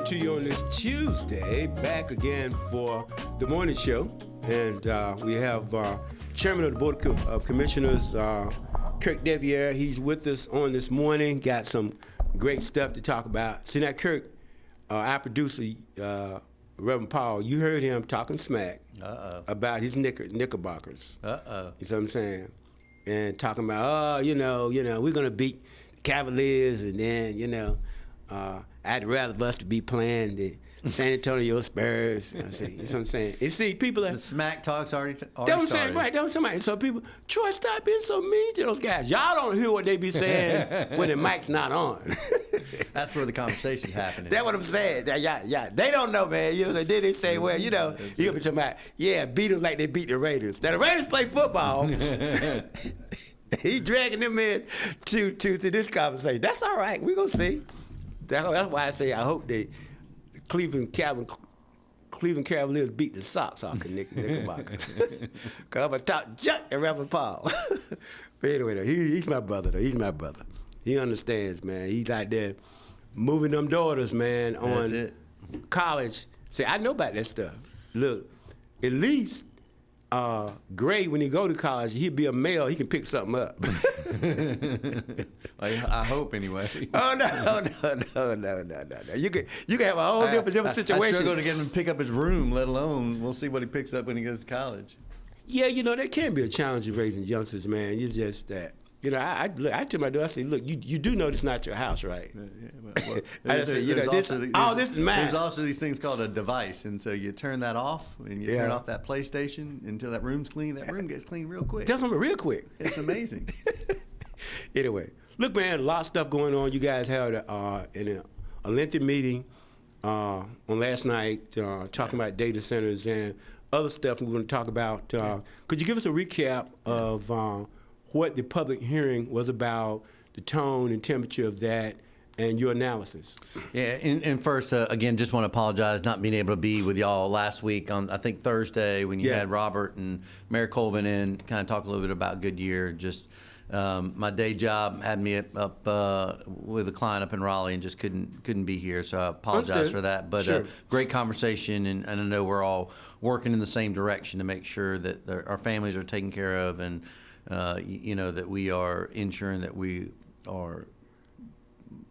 to you on this Tuesday, back again for the morning show. And we have Chairman of the Board of Commissioners, Kirk deViere. He's with us on this morning. Got some great stuff to talk about. See, now, Kirk, our producer, Reverend Paul, you heard him talking smack about his knickerbockers. You know what I'm saying? And talking about, we're going to beat the Cavaliers, and then, I'd rather us to be playing the San Antonio Spurs. You know what I'm saying? You see, people are... The smack talk's already That's what I'm saying, right. That's what I'm saying. So people, Troy, stop being so mean to those guys. Y'all don't hear what they be saying when the mic's not on. That's where the conversation's happening. That's what I'm saying. Yeah. They don't know, man. Then they say, well, you'll be talking about, beat them like they beat the Raiders. Now, the Raiders play football. He's dragging them in to this conversation. That's all right. We're going to see. That's why I say I hope the Cleveland Cavaliers beat the socks off the Knickerbockers. Because I'm going to talk junk at Reverend Paul. But anyway, though, he's my brother, though. He's my brother. He understands, man. He's out there moving them daughters, man, on college. See, I know about that stuff. Look, at least Gray, when he go to college, he'd be a male. He can pick something up. I hope, anyway. Oh no! You can have a whole different situation. I struggle to get him to pick up his room, let alone we'll see what he picks up when he goes to college. Yeah, that can be a challenge of raising youngsters, man. It's just that. I tell my daughter, I say, look, you do know this is not your house, right? Well, this is mine. There's also these things called a device, and so you turn that off, and you turn off that PlayStation until that room's clean. That room gets clean real quick. That's something real quick. It's amazing. Anyway, look, man, a lot of stuff going on. You guys had a lengthy meeting on last night talking about data centers and other stuff we're going to talk about. Could you give us a recap of what the public hearing was about, the tone and temperature of that, and your analysis? Yeah, and first, again, just want to apologize not being able to be with y'all last week on, I think, Thursday when you had Robert and Mayor Colvin in to kind of talk a little bit about Goodyear. Just my day job had me up with a client up in Raleigh and just couldn't be here, so I apologize for that. But great conversation, and I know we're all working in the same direction to make sure that our families are taken care of, and that we are ensuring that we are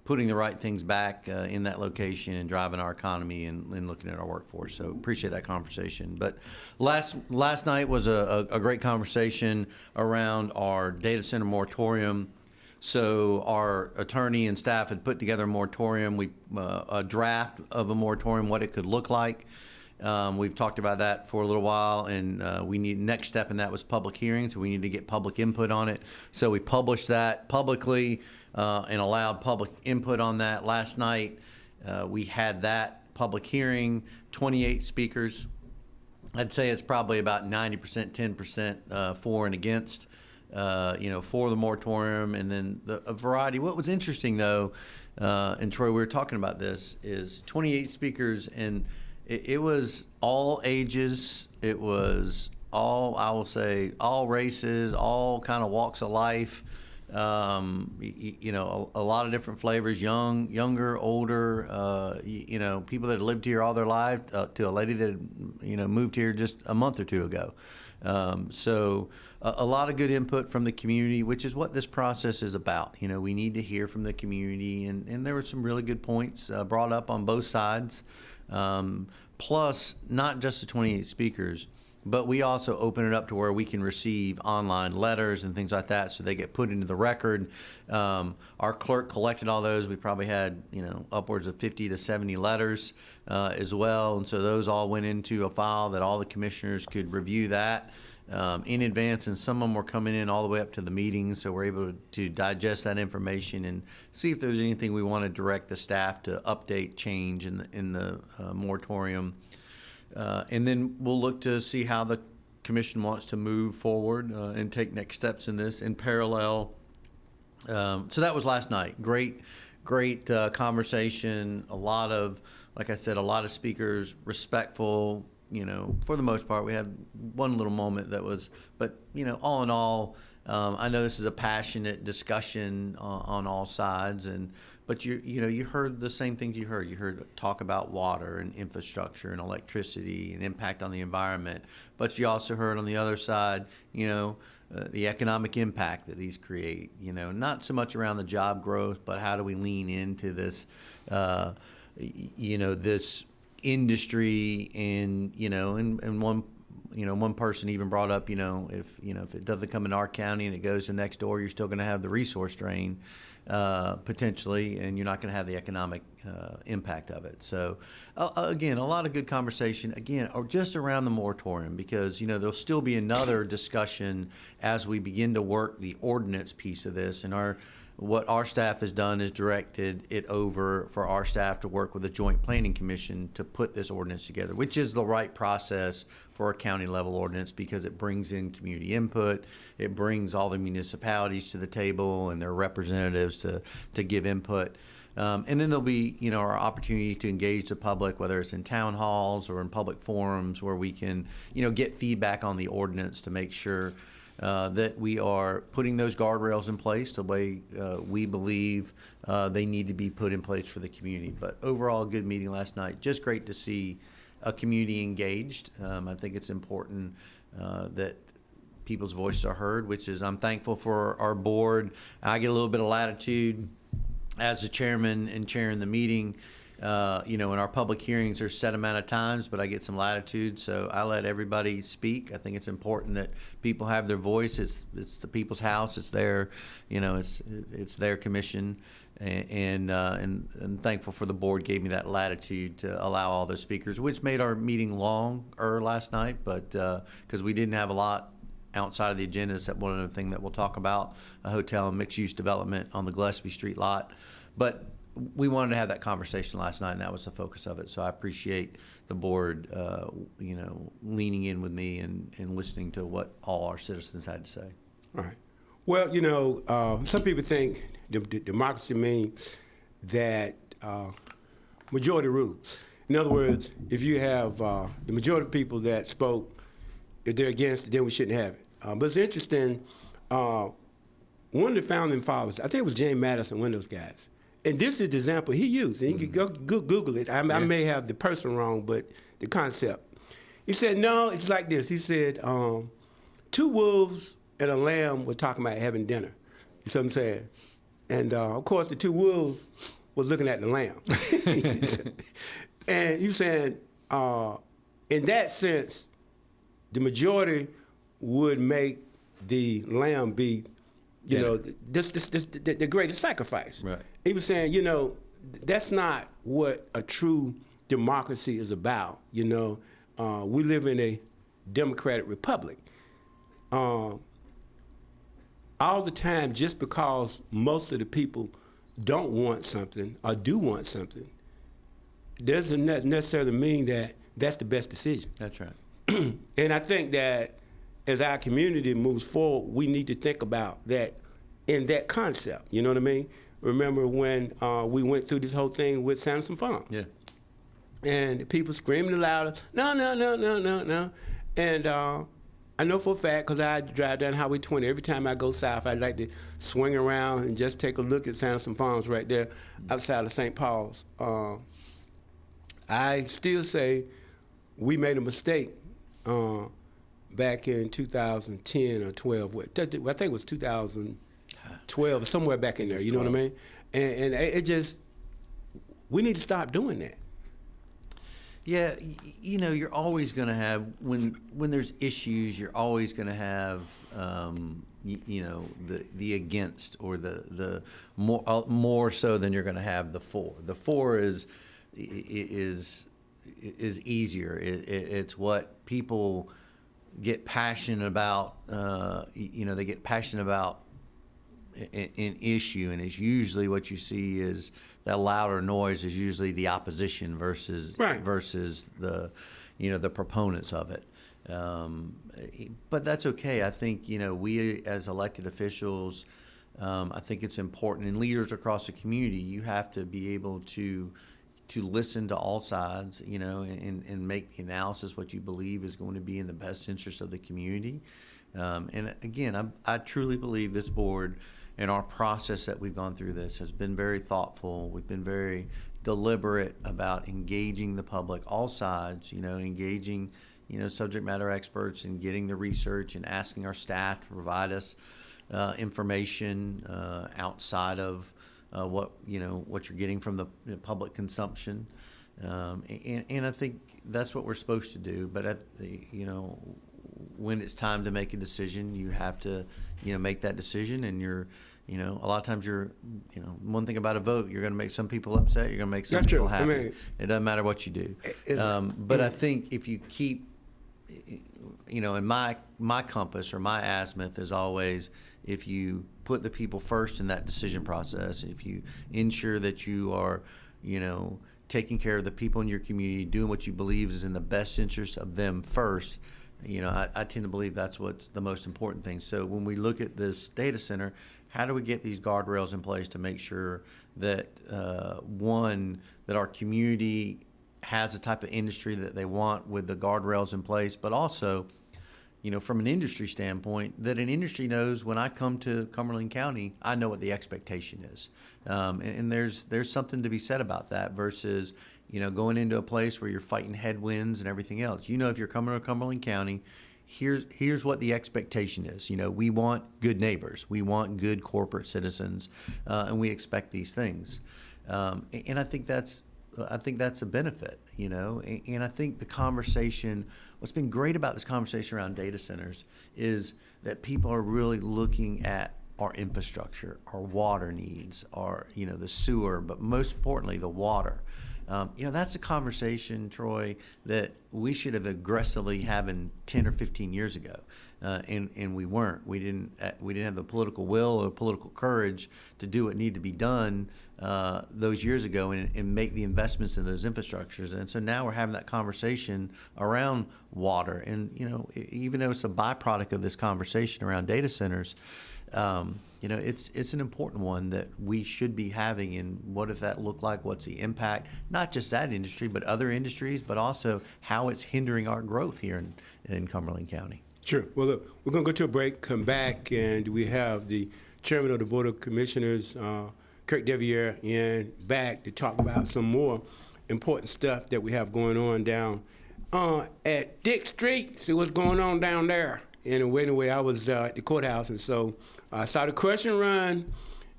putting the right things back in that location and driving our economy and looking at our workforce. So appreciate that conversation. But last night was a great conversation around our data center moratorium. So our attorney and staff had put together a moratorium, a draft of a moratorium, what it could look like. We've talked about that for a little while, and next step in that was public hearings. So we need to get public input on it. So we published that publicly and allowed public input on that. Last night we had that public hearing, 28 speakers. I'd say it's probably about 90%, 10% for and against, for the moratorium, and then a variety. What was interesting, though, and Troy, we were talking about this, is 28 speakers, and it was all ages. It was all races, all kind of walks of life. A lot of different flavors, younger, older, people that had lived here all their life, to a lady that had, moved here just a month or two ago. So a lot of good input from the community, which is what this process is about. We need to hear from the community, and there were some really good points brought up on both sides. Plus, not just the 28 speakers, but we also open it up to where we can receive online letters and things like that, so they get put into the record. Our clerk collected all those. We probably had, upwards of 50 to 70 letters as well, and so those all went into a file that all the commissioners could review that in advance, and some of them were coming in all the way up to the meetings, so we're able to digest that information and see if there's anything we want to direct the staff to update, change in the moratorium. And then we'll look to see how the commission wants to move forward and take next steps in this in parallel. So that was last night. Great conversation. Like I said, a lot of speakers, respectful. For the most part, we had one little moment that was, but all in all, I know this is a passionate discussion on all sides, but you heard the same things you heard. You heard talk about water and infrastructure and electricity and impact on the environment, but you also heard on the other side, the economic impact that these create. Not so much around the job growth, but how do we lean into this, this industry, and one person even brought up, if it doesn't come in our county and it goes to next door, you're still going to have the resource drain potentially, and you're not going to have the economic impact of it. So again, a lot of good conversation or just around the moratorium, because there'll still be another discussion as we begin to work the ordinance piece of this. And what our staff has done is directed it over for our staff to work with the Joint Planning Commission to put this ordinance together, which is the right process for a county level ordinance, because it brings in community input. It brings all the municipalities to the table and their representatives to give input. And then there'll be, our opportunity to engage the public, whether it's in town halls or in public forums, where we can, get feedback on the ordinance to make sure that we are putting those guardrails in place the way we believe they need to be put in place for the community. But overall, a good meeting last night. Just great to see a community engaged. I think it's important that people's voices are heard, which is, I'm thankful for our board. I get a little bit of latitude as the chairman and chairing the meeting. In our public hearings, there's a set amount of times, but I get some latitude, so I let everybody speak. I think it's important that people have their voice. It's the people's house. It's their, it's their commission, and thankful for the board gave me that latitude to allow all those speakers, which made our meeting longer last night, but because we didn't have a lot outside of the agenda, except one other thing that we'll talk about, a hotel and mixed-use development on the Gillespie Street lot. But we wanted to have that conversation last night, and that was the focus of it. So I appreciate the board, leaning in with me and listening to what all our citizens had to say. All right. Well, some people think democracy means that majority rules. In other words, if you have the majority of people that spoke, if they're against it, then we shouldn't have it. But it's interesting, one of the founding fathers, I think it was James Madison, one of those guys, and this is the example he used, and you can go Google it. I may have the person wrong, but the concept. He said, no, it's like this. He said, two wolves and a lamb were talking about having dinner. You see what I'm saying? And, of course, the two wolves were looking at the lamb. And he was saying, in that sense, the majority would make the lamb be, the greatest sacrifice. Right. He was saying, that's not what a true democracy is about. We live in a democratic republic. All the time, just because most of the people don't want something or do want something, doesn't necessarily mean that that's the best decision. That's right. And I think that as our community moves forward, we need to think about that in that concept. You know what I mean? Remember when we went through this whole thing with Sanderson Farms? Yeah. And the people screaming the loudest, no. And I know for a fact, because I drive down Highway 20, every time I go south, I like to swing around and just take a look at Sanderson Farms right there outside of St. Paul's. I still say we made a mistake back in 2010 or 12. I think it was 2012, somewhere back in there, you know what I mean? And it just, we need to stop doing that. Yeah, you're always going to have, when there's issues, you're always going to have, the against, or the more so than you're going to have the for. The for is easier. It's what people get passionate about. They get passionate about an issue, and it's usually what you see is that louder noise is usually the opposition versus the the proponents of it. But that's okay. I think we as elected officials, I think it's important, and leaders across the community, you have to be able to listen to all sides, and make the analysis what you believe is going to be in the best interest of the community. And again, I truly believe this board and our process that we've gone through this has been very thoughtful. We've been very deliberate about engaging the public, all sides, engaging, subject matter experts and getting the research and asking our staff to provide us information outside of what you're getting from the public consumption. And I think that's what we're supposed to do. But when it's time to make a decision, you have to, make that decision. And a lot of times one thing about a vote, you're going to make some people upset. You're going to make some people happy. It doesn't matter what you do. But I think if you keep, in my compass or my azimuth is always, if you put the people first in that decision process, if you ensure that you are, taking care of the people in your community, doing what you believe is in the best interest of them first, I tend to believe that's what's the most important thing. So when we look at this data center, how do we get these guardrails in place to make sure that, that our community has the type of industry that they want with the guardrails in place, but also, from an industry standpoint, that an industry knows when I come to Cumberland County, I know what the expectation is. And there's something to be said about that versus, going into a place where you're fighting headwinds and everything else. If you're coming to Cumberland County, here's what the expectation is. We want good neighbors. We want good corporate citizens, and we expect these things. And I think that's a benefit, and I think the conversation, what's been great about this conversation around data centers is that people are really looking at our infrastructure, our water needs, our, the sewer, but most importantly, the water. That's a conversation, Troy, that we should have aggressively having 10 or 15 years ago. And we weren't. We didn't have the political will or political courage to do what needed to be done those years ago and make the investments in those infrastructures. And so now we're having that conversation around water. And even though it's a byproduct of this conversation around data centers, it's an important one that we should be having. And what does that look like? What's the impact? Not just that industry, but other industries, but also how it's hindering our growth here in Cumberland County. Sure. Well, look, we're going to go to a break, come back, and we have the chairman of the Board of Commissioners, Kirk deViere, in back to talk about some more important stuff that we have going on down at Dick Street. See what's going on down there. Anyway, I was at the courthouse, and so I saw the crush and run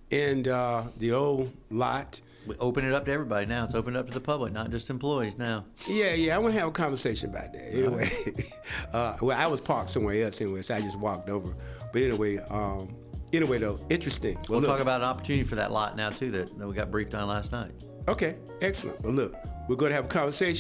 in the old lot. We open it up to everybody now. It's opened up to the public, not just employees now. Yeah. I want to have a conversation about that. Anyway, well, I was parked somewhere else anyway, so I just walked over. But anyway, though, interesting. We'll talk about an opportunity for that lot now, too, that we got briefed on last night. Okay, excellent. Well, look, we're going to have a conversation.